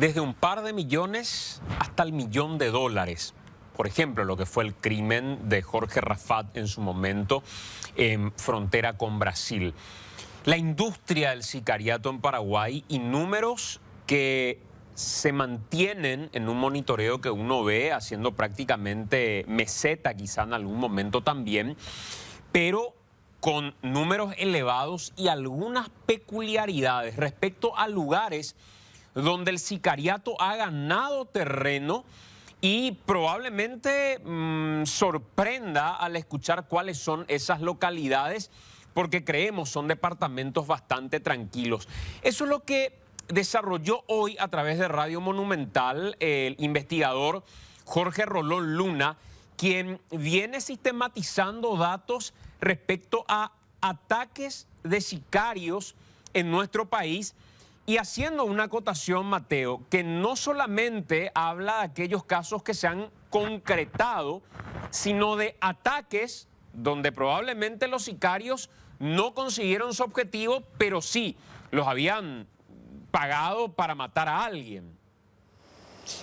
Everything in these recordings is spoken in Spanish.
desde un par de millones hasta el $1.000.000. Por ejemplo, lo que fue el crimen de Jorge Rafat en su momento en frontera con Brasil. La industria del sicariato en Paraguay y números que se mantienen en un monitoreo que uno ve haciendo prácticamente meseta quizá en algún momento también, pero con números elevados y algunas peculiaridades respecto a lugares donde el sicariato ha ganado terreno y probablemente sorprenda al escuchar cuáles son esas localidades, porque creemos son departamentos bastante tranquilos. Eso es lo que desarrolló hoy a través de Radio Monumental el investigador Jorge Rolón Luna, quien viene sistematizando datos respecto a ataques de sicarios en nuestro país y haciendo una acotación, Mateo, que no solamente habla de aquellos casos que se han concretado, sino de ataques donde probablemente los sicarios no consiguieron su objetivo, pero sí los habían pagado para matar a alguien.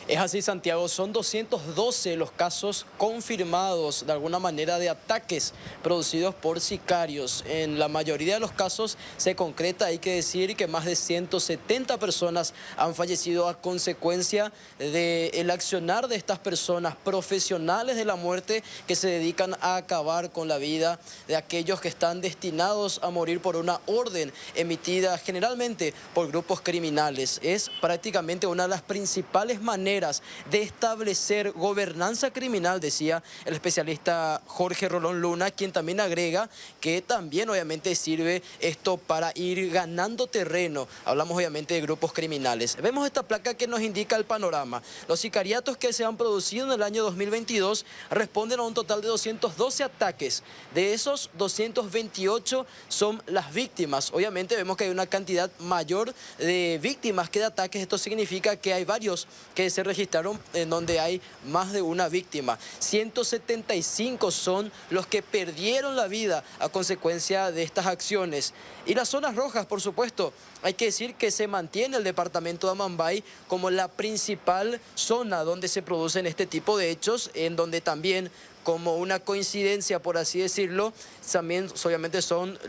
Es así, Santiago, son 212 los casos confirmados de alguna manera de ataques producidos por sicarios. En la mayoría de los casos se concreta, hay que decir, que más de 170 personas han fallecido a consecuencia del accionar de estas personas profesionales de la muerte que se dedican a acabar con la vida de aquellos que están destinados a morir por una orden emitida generalmente por grupos criminales. Es prácticamente una de las principales maneras de establecer gobernanza criminal, decía el especialista Jorge Rolón Luna, quien también agrega que también obviamente sirve esto para ir ganando terreno. Hablamos obviamente de grupos criminales. Vemos esta placa que nos indica el panorama. Los sicariatos que se han producido en el año 2022 responden a un total de 212 ataques. De esos, 228 son las víctimas. Obviamente vemos que hay una cantidad mayor de víctimas que de ataques. Esto significa que hay varios que se registraron en donde hay más de una víctima. 175 son los que perdieron la vida a consecuencia de estas acciones. Y las zonas rojas, por supuesto, hay que decir que se mantiene el departamento de Amambay como la principal zona donde se producen este tipo de hechos, en donde también, como una coincidencia, por así decirlo, también obviamente son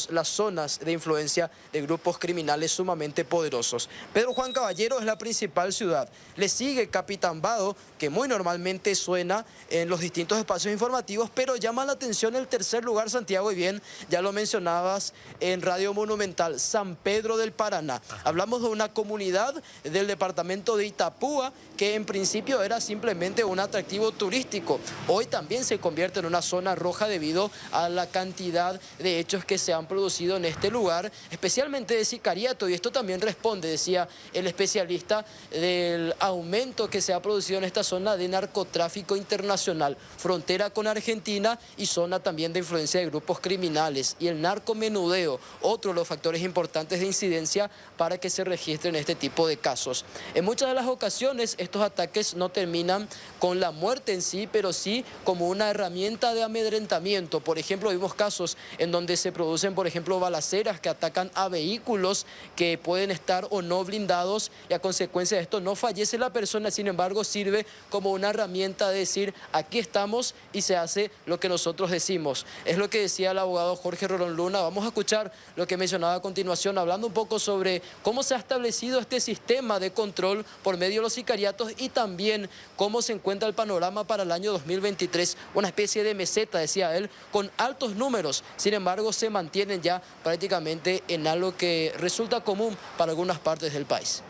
las zonas de influencia de grupos criminales sumamente poderosos. Pedro Juan Caballero es la principal ciudad. Le sigue Capitán-Vado, que muy normalmente suena en los distintos espacios informativos, pero llama la atención el tercer lugar, Santiago, y bien, ya lo mencionabas en Radio Monumental, San Pedro del Paraná. Hablamos de una comunidad del departamento de Itapúa que en principio era simplemente un atractivo turístico. Hoy también se convierte en una zona roja debido a la cantidad de hechos que se han producido en este lugar, especialmente de sicariato, y esto también responde, decía el especialista, del aumento que se ha producido en esta zona de narcotráfico internacional, frontera con Argentina y zona también de influencia de grupos criminales, y el narcomenudeo, otro de los factores importantes de incidencia para que se registren este tipo de casos. En muchas de las ocasiones estos ataques no terminan con la muerte en sí, pero sí como una herramienta de amedrentamiento. Por ejemplo, vimos casos en donde se producen, por ejemplo, balaceras que atacan a vehículos que pueden estar o no blindados, y a consecuencia de esto no fallece la persona, sin embargo sirve como una herramienta de decir, aquí estamos y se hace lo que nosotros decimos. Es lo que decía el abogado Jorge Rolón Luna. Vamos a escuchar lo que mencionaba a continuación, hablando un poco sobre cómo se ha establecido este sistema de control por medio de los sicariatos y también cómo se encuentra el panorama para el año 2023. Una especie de meseta, decía él, con altos números. Sin embargo, se mantienen ya prácticamente en algo que resulta común para algunas partes del país.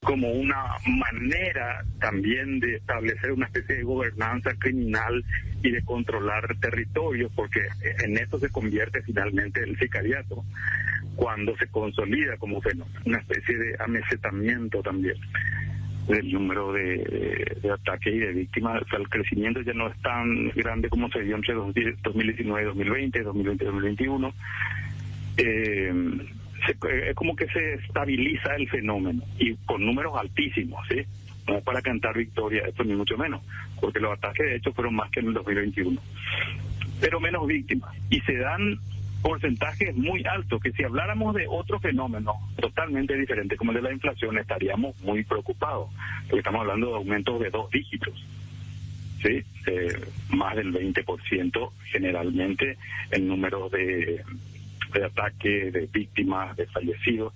Como una manera también de establecer una especie de gobernanza criminal y de controlar territorios, porque en eso se convierte finalmente el sicariato, cuando se consolida como fenómeno, una especie de amesetamiento también del número de ataques y de víctimas. O sea, el crecimiento ya no es tan grande como se dio entre 2019 y 2020, 2020-2021. Es como que se estabiliza el fenómeno y con números altísimos, ¿sí? No es para cantar victoria, esto ni mucho menos, porque los ataques de hecho fueron más que en el 2021, pero menos víctimas, y se dan porcentaje es muy alto, que si habláramos de otro fenómeno totalmente diferente como el de la inflación, estaríamos muy preocupados, porque estamos hablando de aumentos de 2 dígitos, ¿sí? Más del 20% generalmente en números de ataques, de víctimas, de fallecidos.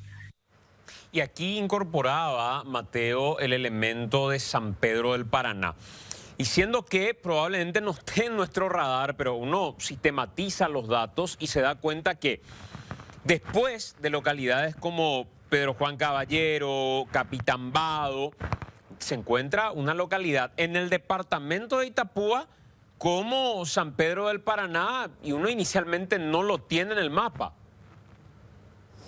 Y aquí incorporaba, Mateo, el elemento de San Pedro del Paraná. Y siendo que probablemente no esté en nuestro radar, pero uno sistematiza los datos y se da cuenta que después de localidades como Pedro Juan Caballero, Capitambado, se encuentra una localidad en el departamento de Itapúa como San Pedro del Paraná, y uno inicialmente no lo tiene en el mapa.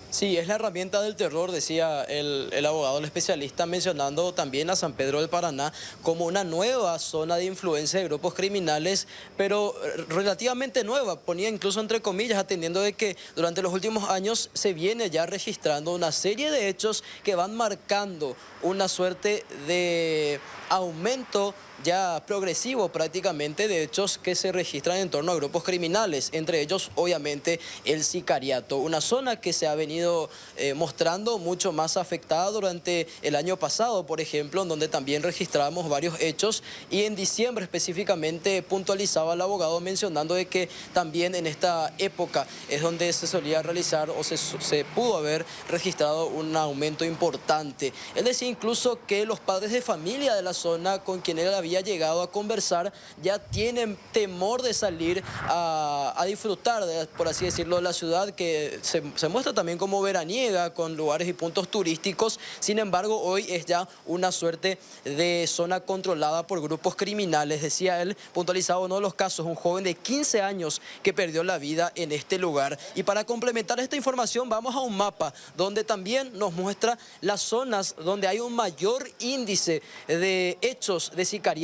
Sí, es la herramienta del terror, decía el abogado, el especialista, mencionando también a San Pedro del Paraná como una nueva zona de influencia de grupos criminales, pero relativamente nueva, ponía incluso entre comillas, atendiendo de que durante los últimos años se viene ya registrando una serie de hechos que van marcando una suerte de aumento ya progresivo prácticamente de hechos que se registran en torno a grupos criminales, entre ellos obviamente el sicariato, una zona que se ha venido mostrando mucho más afectada durante el año pasado, por ejemplo, en donde también registramos varios hechos, y en diciembre específicamente puntualizaba el abogado mencionando de que también en esta época es donde se solía realizar o se pudo haber registrado un aumento importante. Él decía incluso que los padres de familia de la zona con quien él había llegado a conversar ya tienen temor de salir a disfrutar, por así decirlo, de la ciudad, que se muestra también como veraniega con lugares y puntos turísticos. Sin embargo, hoy es ya una suerte de zona controlada por grupos criminales. Decía él, puntualizaba uno de los casos, un joven de 15 años que perdió la vida en este lugar. Y para complementar esta información vamos a un mapa donde también nos muestra las zonas donde hay un mayor índice de hechos de sicariato.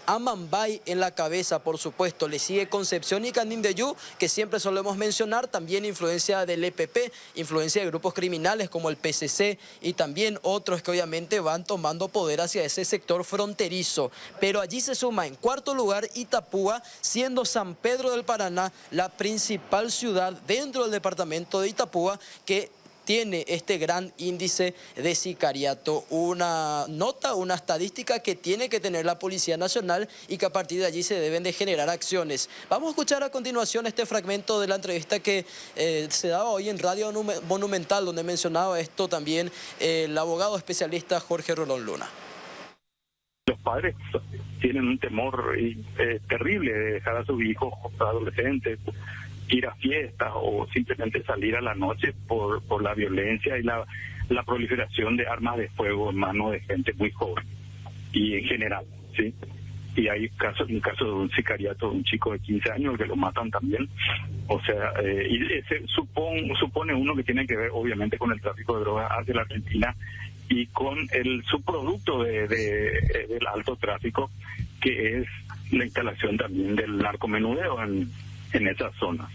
Amambay en la cabeza, por supuesto, le sigue Concepción y Canindeyú, que siempre solemos mencionar, también influencia del EPP, influencia de grupos criminales como el PCC y también otros que obviamente van tomando poder hacia ese sector fronterizo. Pero allí se suma en cuarto lugar Itapúa, siendo San Pedro del Paraná la principal ciudad dentro del departamento de Itapúa que tiene este gran índice de sicariato. Una nota, una estadística que tiene que tener la Policía Nacional y que a partir de allí se deben de generar acciones. Vamos a escuchar a continuación este fragmento de la entrevista que se daba hoy en Radio Monumental, donde mencionaba esto también el abogado especialista Jorge Rolón Luna. Los padres tienen un temor terrible de dejar a sus hijos adolescentes ir a fiestas o simplemente salir a la noche por la violencia y la proliferación de armas de fuego en manos de gente muy joven y en general, ¿sí? Y hay un caso de un sicariato de un chico de 15 años que lo matan también. O sea, y ese supone uno que tiene que ver obviamente con el tráfico de drogas hacia la Argentina y con el subproducto del alto tráfico, que es la instalación también del narcomenudeo en esas zonas.